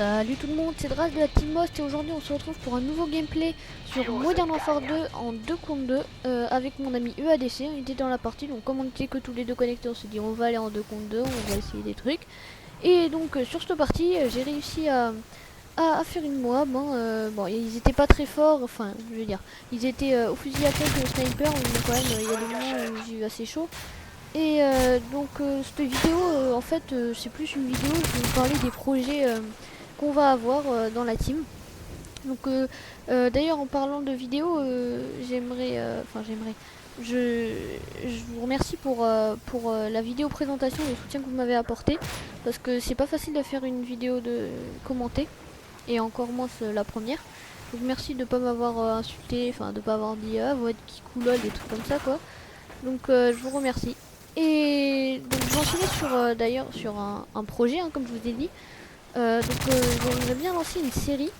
Salut tout le monde, c'est Draz de la Team Most et aujourd'hui on se retrouve pour un nouveau gameplay sur Modern Warfare 2 en 2 contre 2 avec mon ami EADC. On était dans la partie, donc comme on était que tous les deux connectés, on s'est dit on va aller en 2 contre 2, on va essayer des trucs. Et donc sur cette partie, j'ai réussi à faire une moab. Bon, ils étaient pas très forts, enfin je veux dire, ils étaient au fusil à pompe et au sniper, mais quand même il y a des moments où j'ai eu assez chaud. Et cette vidéo, en fait, c'est plus une vidéo, je vais vous parler des projets qu'on va avoir dans la team. Donc d'ailleurs en parlant de vidéo, je vous remercie pour la vidéo présentation et le soutien que vous m'avez apporté, parce que c'est pas facile de faire une vidéo de commenter, et encore moins la première. Donc merci de pas m'avoir insulté, enfin de pas avoir dit ah vous êtes qui coulol, des trucs comme ça quoi. Donc je vous remercie. Et donc je vais enchaîner sur d'ailleurs sur un projet, comme je vous ai dit. J'aimerais bien lancer une série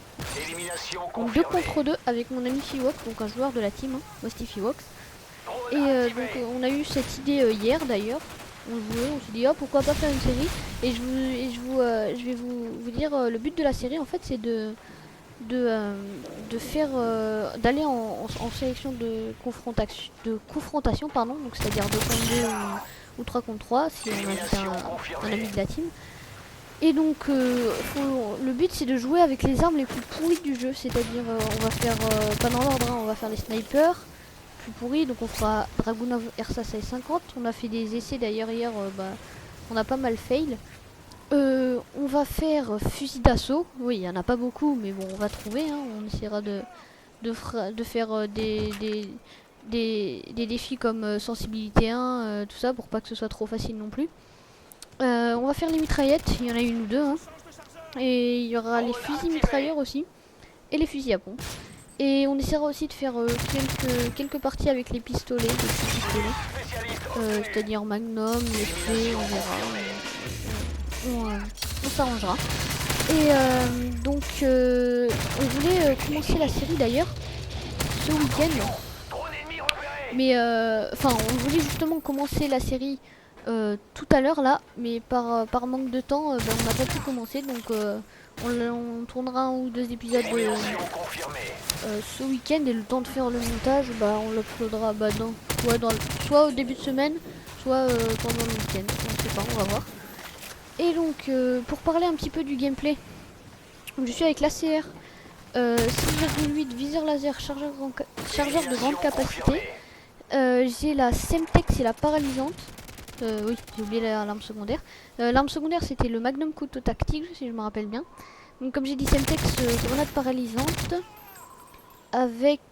en 2 contre 2 avec mon ami Fiwox, donc un joueur de la team, Mosty Fiwox. Et on a eu cette idée hier d'ailleurs. On jouait, on s'est dit ah pourquoi pas faire une série. Et je vais vous dire le but de la série en fait, c'est d'aller en sélection de confrontation, pardon, donc c'est-à-dire 2 contre 2 ou 3 contre 3 si on invite un ami de la team. Et donc le but c'est de jouer avec les armes les plus pourries du jeu, c'est-à-dire on va faire pas dans l'ordre, on va faire les snipers plus pourris, donc on fera Dragunov RSA 1650. On a fait des essais d'ailleurs hier, on a pas mal fail. On va faire fusil d'assaut. Oui, il n'y en a pas beaucoup, mais bon, on va trouver. On essaiera de faire des défis comme sensibilité 1, tout ça, pour pas que ce soit trop facile non plus. On va faire les mitraillettes, il y en a une ou deux. Et il y aura les fusils mitrailleurs aussi, et les fusils à pompe. Et on essaiera aussi de faire quelques parties avec les pistolets, c'est-à-dire Magnum, les fées, on verra. On s'arrangera. Et on voulait commencer la série d'ailleurs ce week-end. Mais on voulait justement commencer la série tout à l'heure là, mais par manque de temps, on n'a pas pu commencer, donc on tournera un ou deux épisodes ce week-end, et le temps de faire le montage, on l'uploadera soit au début de semaine, soit pendant le week-end. On sait pas, on va voir. Et donc pour parler un petit peu du gameplay, je suis avec l'ACR 6,8 viseur laser, chargeur de grande capacité. J'ai la Semtex, c'est la paralysante. Oui, j'ai oublié l'arme secondaire. L'arme secondaire c'était le Magnum couteau tactique, si je me rappelle bien. Donc comme j'ai dit, Semtex, grenade paralysante. Avec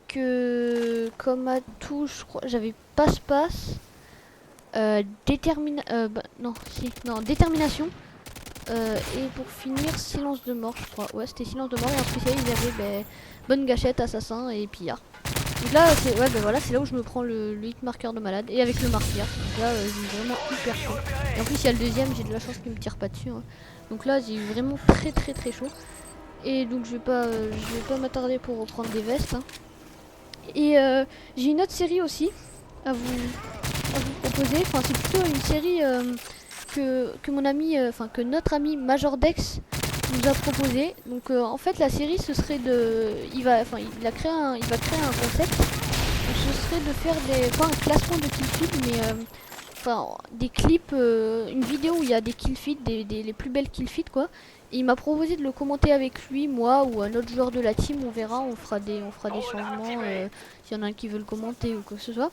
comme atout, je crois, j'avais passe-passe. Détermination. Et pour finir, silence de mort, je crois. Ouais, c'était silence de mort. Et en spécial, il y avait bonne gâchette, assassin et pillard. Donc là, c'est là où je me prends le hit marqueur de malade. Et avec le martyr. Donc là, j'ai vraiment hyper chaud. Et en plus, il y a le deuxième, j'ai de la chance qu'il me tire pas dessus. Donc là, j'ai eu vraiment très chaud. Et donc, je vais pas m'attarder pour reprendre des vestes. Et j'ai une autre série aussi à vous proposer. Enfin, c'est plutôt une série que mon ami, que notre ami Majordex nous a proposé. Donc en fait la série ce serait il va créer un concept. Donc, ce serait de faire pas un classement de kill feed, mais des clips, une vidéo où il y a des kill feed, les plus belles kill feed quoi. Et il m'a proposé de le commenter avec lui, moi ou un autre joueur de la team. On verra, on fera des changements s'il y en a un qui veut le commenter ou quoi que ce soit.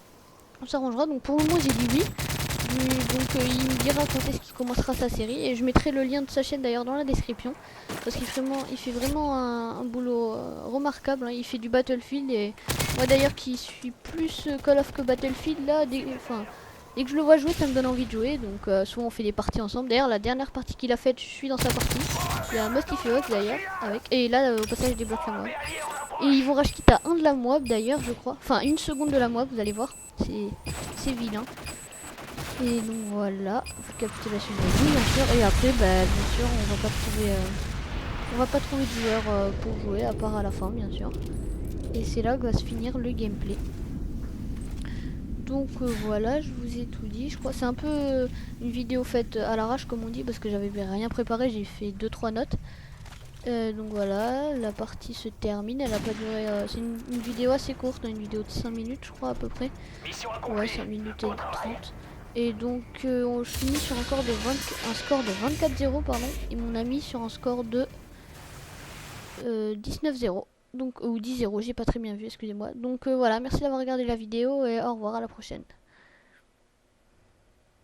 On s'arrangera. Donc pour le moment j'ai dit oui. Donc il me dira quand est-ce qu'il commencera sa série, et je mettrai le lien de sa chaîne d'ailleurs dans la description, parce qu'il fait vraiment un boulot remarquable. Il fait du Battlefield, et moi d'ailleurs qui suis plus Call of que Battlefield, là dès que je le vois jouer ça me donne envie de jouer. Donc souvent on fait des parties ensemble. D'ailleurs la dernière partie qu'il a faite, je suis dans sa partie. Il y a Mosty Fiwox d'ailleurs avec, et là au passage je débloque la moab. Et ils vont racheter à 1 de la moab d'ailleurs je crois, enfin 1 seconde de la moab, vous allez voir, c'est vilain. Et donc voilà, capitulation de vie bien sûr. Et après bien sûr on va pas trouver de joueurs pour jouer à part à la fin bien sûr. Et c'est là que va se finir le gameplay. Donc voilà, je vous ai tout dit. Je crois c'est un peu une vidéo faite à l'arrache comme on dit, parce que j'avais rien préparé, j'ai fait 2-3 notes. Donc voilà, la partie se termine. Elle a pas duré. C'est une vidéo assez courte, une vidéo de 5 minutes, je crois, à peu près. Ouais, 5 minutes et 30. Et donc, on finit sur un score de 24-0, pardon. Et mon ami sur un score de 19-0. Donc, ou 10-0, j'ai pas très bien vu, excusez-moi. Donc voilà, merci d'avoir regardé la vidéo et au revoir, à la prochaine.